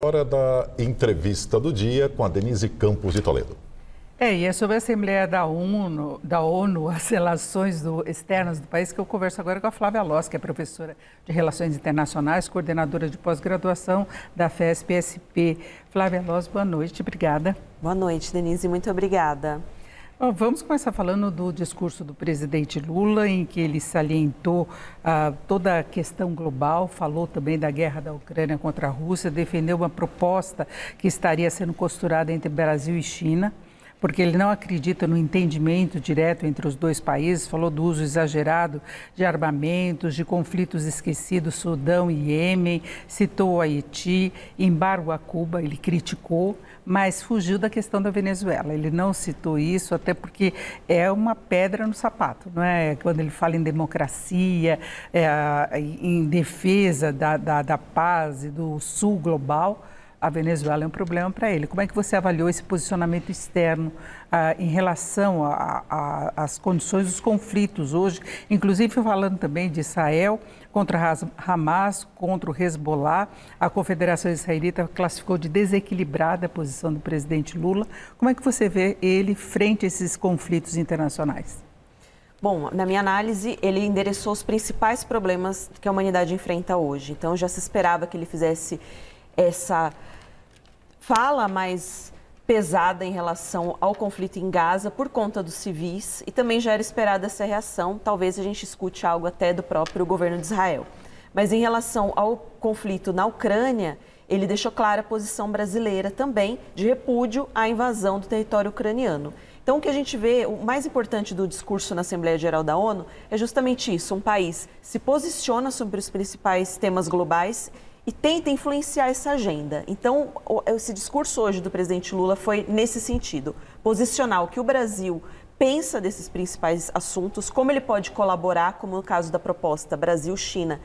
Hora da entrevista do dia com a Denise Campos de Toledo. E é sobre a Assembleia da ONU, as relações externas do país, que eu converso agora com a Flávia Loss, que é professora de Relações Internacionais, coordenadora de pós-graduação da FESP-SP. Flávia Loss, boa noite, obrigada. Boa noite, Denise, muito obrigada. Vamos começar falando do discurso do presidente Lula, em que ele salientou toda a questão global, falou também da guerra da Ucrânia contra a Rússia, defendeu uma proposta que estaria sendo costurada entre Brasil e China, porque ele não acredita no entendimento direto entre os dois países, falou do uso exagerado de armamentos, de conflitos esquecidos, Sudão e Iêmen, citou o Haiti, embargo a Cuba, ele criticou, mas fugiu da questão da Venezuela. Ele não citou isso, até porque é uma pedra no sapato, não é? Quando ele fala em democracia, em defesa da paz e do sul global, a Venezuela é um problema para ele. Como é que você avaliou esse posicionamento externo em relação às condições dos conflitos hoje, inclusive falando também de Israel contra Hamas, contra o Hezbollah? A Confederação Israelita classificou de desequilibrada a posição do presidente Lula. Como é que você vê ele frente a esses conflitos internacionais? Bom, na minha análise, ele endereçou os principais problemas que a humanidade enfrenta hoje. Então, já se esperava que ele fizesse essa fala mais pesada em relação ao conflito em Gaza por conta dos civis, e também já era esperada essa reação. Talvez a gente escute algo até do próprio governo de Israel. Mas em relação ao conflito na Ucrânia, ele deixou clara a posição brasileira também de repúdio à invasão do território ucraniano. Então, o que a gente vê, o mais importante do discurso na Assembleia Geral da ONU é justamente isso: um país se posiciona sobre os principais temas globais e tenta influenciar essa agenda. Então, esse discurso hoje do presidente Lula foi nesse sentido: posicionar o que o Brasil pensa desses principais assuntos, como ele pode colaborar, como no caso da proposta Brasil-China,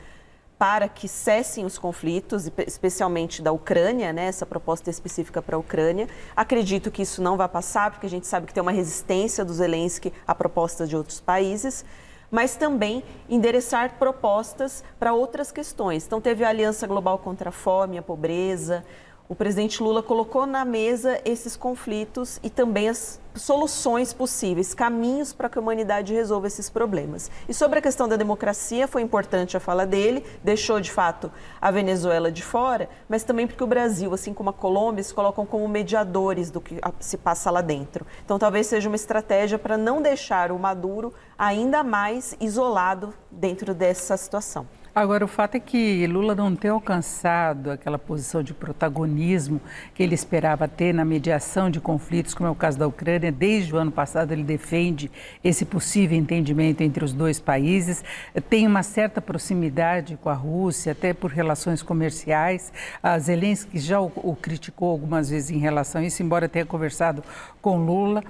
para que cessem os conflitos, especialmente da Ucrânia, né, essa proposta específica para a Ucrânia. Acredito que isso não vai passar, porque a gente sabe que tem uma resistência do Zelensky a propostas de outros países, mas também endereçar propostas para outras questões. Então, teve a Aliança Global contra a Fome e a Pobreza. O presidente Lula colocou na mesa esses conflitos e também as soluções possíveis, caminhos para que a humanidade resolva esses problemas. E sobre a questão da democracia, foi importante a fala dele, deixou de fato a Venezuela de fora, mas também porque o Brasil, assim como a Colômbia, se colocam como mediadores do que se passa lá dentro. Então, talvez seja uma estratégia para não deixar o Maduro ainda mais isolado dentro dessa situação. Agora, o fato é que Lula não tem alcançado aquela posição de protagonismo que ele esperava ter na mediação de conflitos, como é o caso da Ucrânia. Desde o ano passado, ele defende esse possível entendimento entre os dois países. Tem uma certa proximidade com a Rússia, até por relações comerciais. A Zelensky já o criticou algumas vezes em relação a isso, embora tenha conversado com Lula.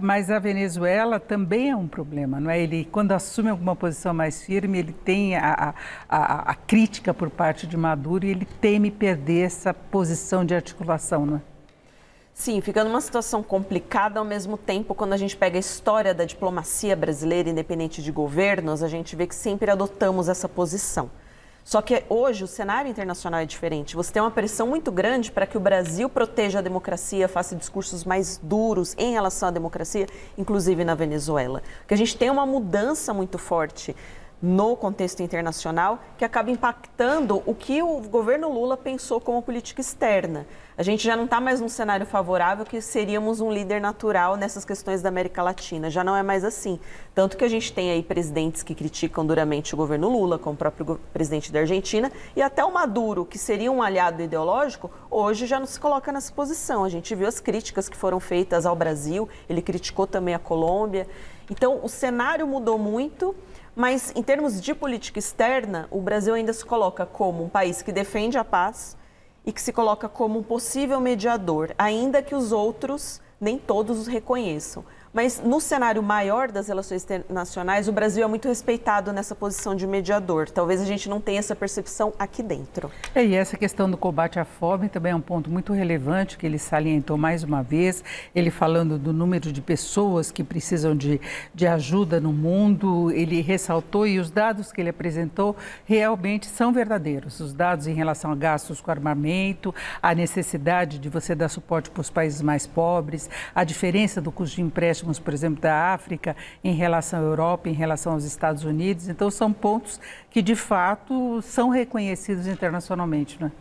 Mas a Venezuela também é um problema, não é? Ele, quando assume alguma posição mais firme, ele tem a crítica por parte de Maduro e ele teme perder essa posição de articulação, não é? Sim, fica numa situação complicada. Ao mesmo tempo, quando a gente pega a história da diplomacia brasileira, independente de governos, a gente vê que sempre adotamos essa posição. Só que hoje o cenário internacional é diferente. Você tem uma pressão muito grande para que o Brasil proteja a democracia, faça discursos mais duros em relação à democracia, inclusive na Venezuela. Porque a gente tem uma mudança muito forte no contexto internacional que acaba impactando o que o governo Lula pensou como política externa. A gente já não está mais num cenário favorável que seríamos um líder natural nessas questões da América Latina. Já não é mais assim. Tanto que a gente tem aí presidentes que criticam duramente o governo Lula, como o próprio presidente da Argentina, e até o Maduro, que seria um aliado ideológico, hoje já não se coloca nessa posição. A gente viu as críticas que foram feitas ao Brasil, ele criticou também a Colômbia. Então, o cenário mudou muito. Mas, em termos de política externa, o Brasil ainda se coloca como um país que defende a paz e que se coloca como um possível mediador, ainda que os outros nem todos os reconheçam. Mas no cenário maior das relações internacionais, o Brasil é muito respeitado nessa posição de mediador. Talvez a gente não tenha essa percepção aqui dentro. E essa questão do combate à fome também é um ponto muito relevante que ele salientou mais uma vez, ele falando do número de pessoas que precisam de ajuda no mundo, ele ressaltou e os dados que ele apresentou realmente são verdadeiros. Os dados em relação a gastos com armamento, a necessidade de você dar suporte para os países mais pobres, a diferença do custo de empréstimo, por exemplo, da África em relação à Europa, em relação aos Estados Unidos. Então, são pontos que, de fato, são reconhecidos internacionalmente, não é?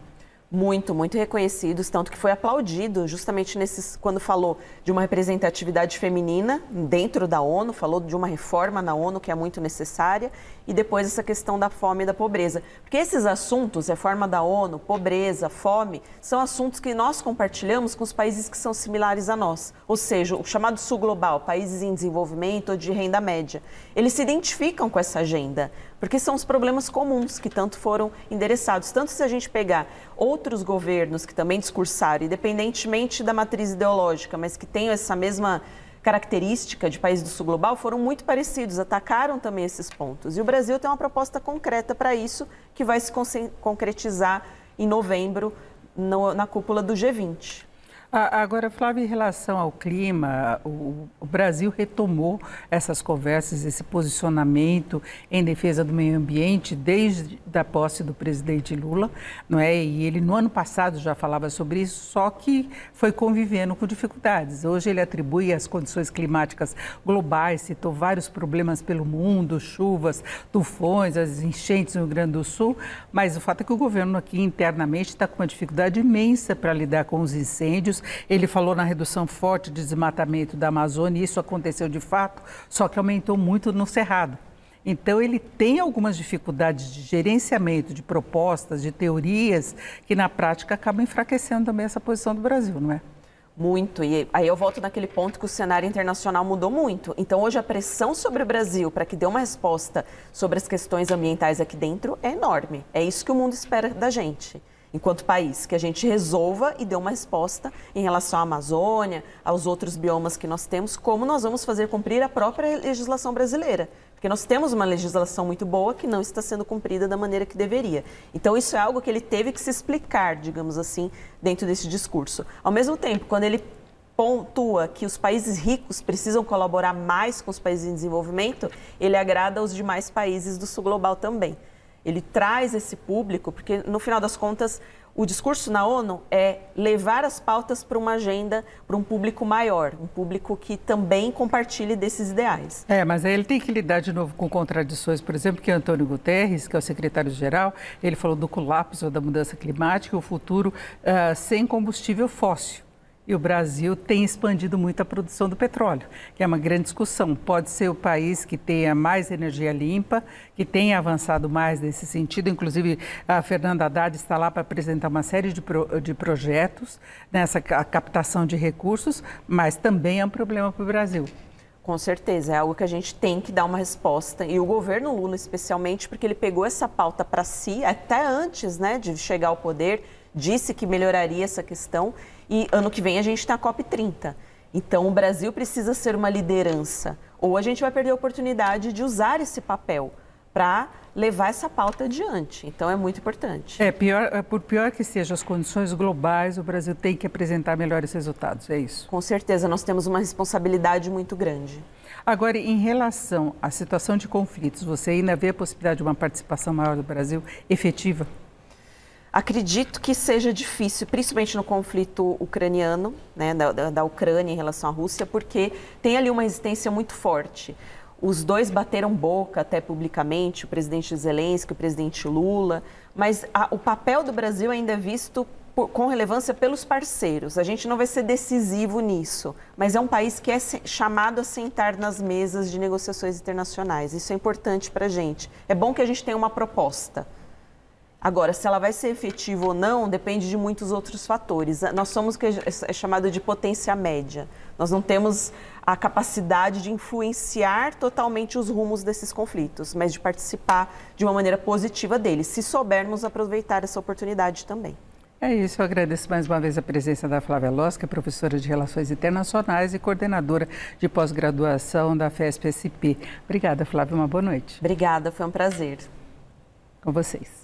Muito, muito reconhecidos, tanto que foi aplaudido justamente quando falou de uma representatividade feminina dentro da ONU, falou de uma reforma na ONU que é muito necessária e depois essa questão da fome e da pobreza. Porque esses assuntos, reforma da ONU, pobreza, fome, são assuntos que nós compartilhamos com os países que são similares a nós, ou seja, o chamado sul global, países em desenvolvimento ou de renda média. Eles se identificam com essa agenda, porque são os problemas comuns que tanto foram endereçados. Tanto se a gente pegar outros governos que também discursaram, independentemente da matriz ideológica, mas que tenham essa mesma característica de países do sul global, foram muito parecidos, atacaram também esses pontos. E o Brasil tem uma proposta concreta para isso, que vai se concretizar em novembro na cúpula do G20. Agora, Flávia, em relação ao clima, o Brasil retomou essas conversas, esse posicionamento em defesa do meio ambiente desde a posse do presidente Lula, não é? E ele no ano passado já falava sobre isso, só que foi convivendo com dificuldades. Hoje ele atribui as condições climáticas globais, citou vários problemas pelo mundo, chuvas, tufões, as enchentes no Rio Grande do Sul, mas o fato é que o governo aqui internamente está com uma dificuldade imensa para lidar com os incêndios. Ele falou na redução forte de desmatamento da Amazônia, e isso aconteceu de fato, só que aumentou muito no Cerrado. Então, ele tem algumas dificuldades de gerenciamento, de propostas, de teorias, que na prática acabam enfraquecendo também essa posição do Brasil, não é? Muito, e aí eu volto naquele ponto que o cenário internacional mudou muito. Então, hoje a pressão sobre o Brasil para que dê uma resposta sobre as questões ambientais aqui dentro é enorme. É isso que o mundo espera da gente, enquanto país, que a gente resolva e dê uma resposta em relação à Amazônia, aos outros biomas que nós temos, como nós vamos fazer cumprir a própria legislação brasileira. Porque nós temos uma legislação muito boa que não está sendo cumprida da maneira que deveria. Então, isso é algo que ele teve que se explicar, digamos assim, dentro desse discurso. Ao mesmo tempo, quando ele pontua que os países ricos precisam colaborar mais com os países em desenvolvimento, ele agrada aos demais países do sul global também. Ele traz esse público, porque no final das contas, o discurso na ONU é levar as pautas para uma agenda, para um público maior, um público que também compartilhe desses ideais. Mas aí ele tem que lidar de novo com contradições, por exemplo, que Antônio Guterres, que é o secretário-geral, ele falou do colapso da mudança climática, o futuro sem combustível fóssil. E o Brasil tem expandido muito a produção do petróleo, que é uma grande discussão. Pode ser o país que tenha mais energia limpa, que tenha avançado mais nesse sentido. Inclusive, a Fernanda Haddad está lá para apresentar uma série de projetos nessa captação de recursos, mas também é um problema para o Brasil. Com certeza, é algo que a gente tem que dar uma resposta. E o governo Lula, especialmente, porque ele pegou essa pauta para si, até antes, né, de chegar ao poder, disse que melhoraria essa questão. E ano que vem a gente tem a COP30. Então, o Brasil precisa ser uma liderança. Ou a gente vai perder a oportunidade de usar esse papel para levar essa pauta adiante. Então, é muito importante. Por pior que sejam as condições globais, o Brasil tem que apresentar melhores resultados, é isso? Com certeza, nós temos uma responsabilidade muito grande. Agora, em relação à situação de conflitos, você ainda vê a possibilidade de uma participação maior do Brasil efetiva? Acredito que seja difícil, principalmente no conflito ucraniano, né, da Ucrânia em relação à Rússia, porque tem ali uma resistência muito forte. Os dois bateram boca até publicamente, o presidente Zelensky, o presidente Lula, mas o papel do Brasil ainda é visto com relevância pelos parceiros. A gente não vai ser decisivo nisso, mas é um país que é chamado a sentar nas mesas de negociações internacionais. Isso é importante para a gente. É bom que a gente tenha uma proposta. Agora, se ela vai ser efetiva ou não, depende de muitos outros fatores. Nós somos o que é chamado de potência média. Nós não temos a capacidade de influenciar totalmente os rumos desses conflitos, mas de participar de uma maneira positiva deles, se soubermos aproveitar essa oportunidade também. É isso, eu agradeço mais uma vez a presença da Flávia Loss, que é professora de Relações Internacionais e coordenadora de pós-graduação da FESP-SP. Obrigada, Flávia, uma boa noite. Obrigada, foi um prazer. Com vocês.